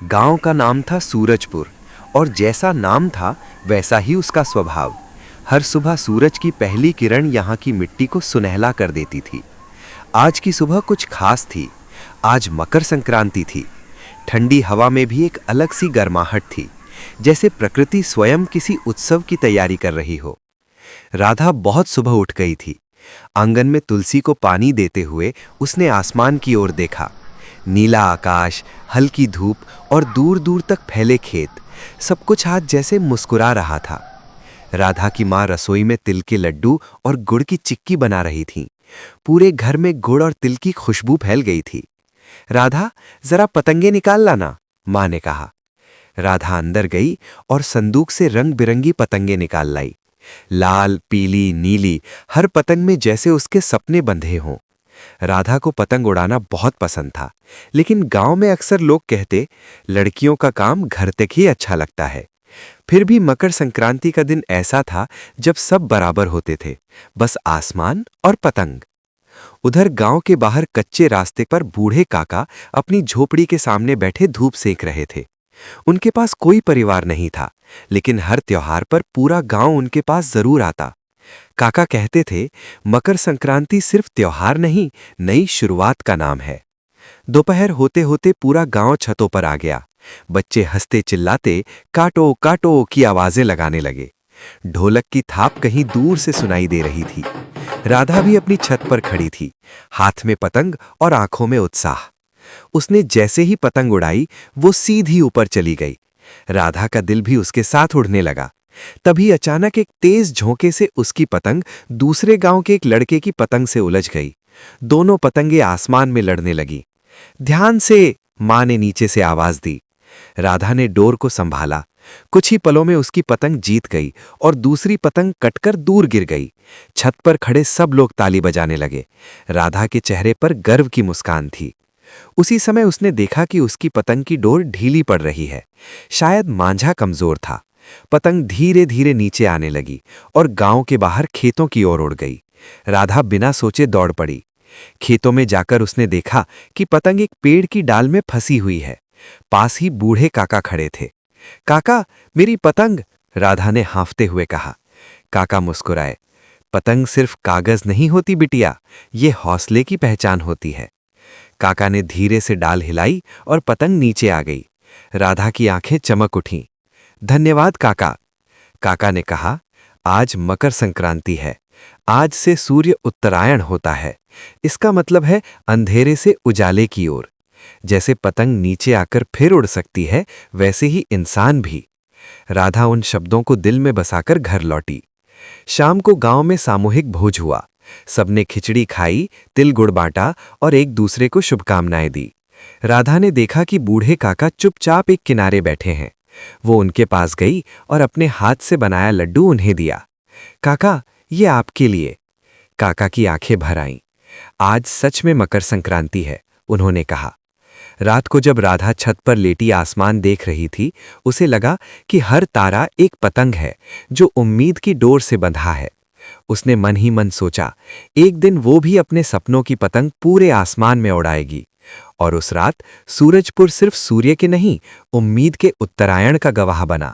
गांव का नाम था सूरजपुर और जैसा नाम था वैसा ही उसका स्वभाव। हर सुबह सूरज की पहली किरण यहाँ की मिट्टी को सुनहला कर देती थी। आज की सुबह कुछ खास थी। आज मकर संक्रांति थी। ठंडी हवा में भी एक अलग सी गर्माहट थी, जैसे प्रकृति स्वयं किसी उत्सव की तैयारी कर रही हो। राधा बहुत सुबह उठ गई थी। आंगन में तुलसी को पानी देते हुए उसने आसमान की ओर देखा। नीला आकाश, हल्की धूप और दूर दूर तक फैले खेत, सब कुछ आज जैसे मुस्कुरा रहा था। राधा की माँ रसोई में तिल के लड्डू और गुड़ की चिक्की बना रही थीं। पूरे घर में गुड़ और तिल की खुशबू फैल गई थी। राधा, जरा पतंगे निकाल लाना, माँ ने कहा। राधा अंदर गई और संदूक से रंग बिरंगी पतंगे निकाल लाई। लाल, पीली, नीली, हर पतंग में जैसे उसके सपने बंधे हों। राधा को पतंग उड़ाना बहुत पसंद था, लेकिन गांव में अक्सर लोग कहते, लड़कियों का काम घर तक ही अच्छा लगता है। फिर भी मकर संक्रांति का दिन ऐसा था जब सब बराबर होते थे, बस आसमान और पतंग। उधर गांव के बाहर कच्चे रास्ते पर बूढ़े काका अपनी झोपड़ी के सामने बैठे धूप सेक रहे थे। उनके पास कोई परिवार नहीं था, लेकिन हर त्योहार पर पूरा गांव उनके पास जरूर आता। काका कहते थे, मकर संक्रांति सिर्फ त्योहार नहीं, नई शुरुआत का नाम है। दोपहर होते होते पूरा गांव छतों पर आ गया। बच्चे हंसते चिल्लाते काटो काटो की आवाजें लगाने लगे। ढोलक की थाप कहीं दूर से सुनाई दे रही थी। राधा भी अपनी छत पर खड़ी थी, हाथ में पतंग और आंखों में उत्साह। उसने जैसे ही पतंग उड़ाई, वो सीधी ऊपर चली गई। राधा का दिल भी उसके साथ उड़ने लगा। तभी अचानक एक तेज झोंके से उसकी पतंग दूसरे गांव के एक लड़के की पतंग से उलझ गई। दोनों पतंगे आसमान में लड़ने लगी। ध्यान से, मां ने नीचे से आवाज दी। राधा ने डोर को संभाला। कुछ ही पलों में उसकी पतंग जीत गई और दूसरी पतंग कटकर दूर गिर गई। छत पर खड़े सब लोग ताली बजाने लगे। राधा के चेहरे पर गर्व की मुस्कान थी। उसी समय उसने देखा कि उसकी पतंग की डोर ढीली पड़ रही है। शायद मांझा कमजोर था। पतंग धीरे धीरे नीचे आने लगी और गांव के बाहर खेतों की ओर उड़ गई। राधा बिना सोचे दौड़ पड़ी। खेतों में जाकर उसने देखा कि पतंग एक पेड़ की डाल में फंसी हुई है। पास ही बूढ़े काका खड़े थे। काका, मेरी पतंग, राधा ने हांफते हुए कहा। काका मुस्कुराए। पतंग सिर्फ कागज नहीं होती बिटिया, ये हौसले की पहचान होती है। काका ने धीरे से डाल हिलाई और पतंग नीचे आ गई। राधा की आंखें चमक उठीं। धन्यवाद काका, काका ने कहा। आज मकर संक्रांति है। आज से सूर्य उत्तरायण होता है। इसका मतलब है अंधेरे से उजाले की ओर। जैसे पतंग नीचे आकर फिर उड़ सकती है, वैसे ही इंसान भी। राधा उन शब्दों को दिल में बसाकर घर लौटी। शाम को गांव में सामूहिक भोज हुआ। सबने खिचड़ी खाई, तिल गुड़ बांटा और एक दूसरे को शुभकामनाएं दी। राधा ने देखा कि बूढ़े काका चुपचाप एक किनारे बैठे हैं। वो उनके पास गई और अपने हाथ से बनाया लड्डू उन्हें दिया। काका, ये आपके लिए। काका की आंखें भर आईं। आज सच में मकर संक्रांति है, उन्होंने कहा। रात को जब राधा छत पर लेटी आसमान देख रही थी, उसे लगा कि हर तारा एक पतंग है जो उम्मीद की डोर से बंधा है। उसने मन ही मन सोचा, एक दिन वो भी अपने सपनों की पतंग पूरे आसमान में उड़ाएगी। और उस रात सूरजपुर सिर्फ सूर्य के नहीं, उम्मीद के उत्तरायण का गवाह बना।